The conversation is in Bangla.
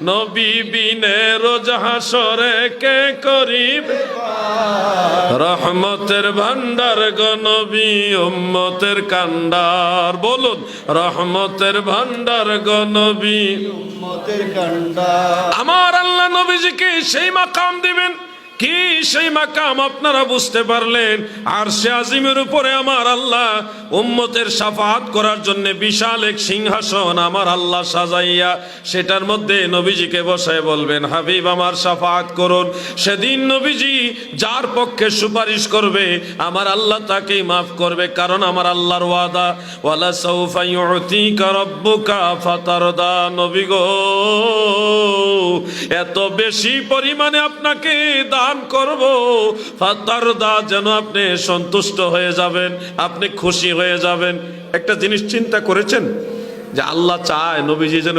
নবী বিনে রোজ হাসরে কে করিবে রহমতের ভান্ডার গো নবী উম্মতের কান্ডার। বলুন রহমতের ভান্ডার গো নবী উম্মতের কান্ডার। আমার আল্লাহ নবীজিকে সেই মাকাম দিবেন, কি সেই মাকাম আপনারা বুঝতে পারলেন? আরশে আজিমের উপরে আমার আল্লাহ উম্মতের শাফাআত করার জন্য বিশাল এক সিংহাসন আমার আল্লাহ সাজাইয়া সেটার মধ্যে নবীজিকে বসায় বলবেন, হাবিব আমার শাফাআত করুন। সেদিন নবীজি যার পক্ষে সুপারিশ করবে আমার আল্লাহ তাকেই মাফ করবে, কারণ আমার আল্লাহর ওয়াদা, ওয়ালা সাউফা ইউতিকা রাব্বুকা ফাতারদা। নবী গো, এত বেশি পরিমাণে আপনাকে দান করব ফাতারদা, যেন আপনি সন্তুষ্ট হয়ে যাবেন, আপনি খুশি হয়ে যাবেন। একটা জিনিস চিন্তা করেছেন যে আল্লাহ চায় নবীজি যেন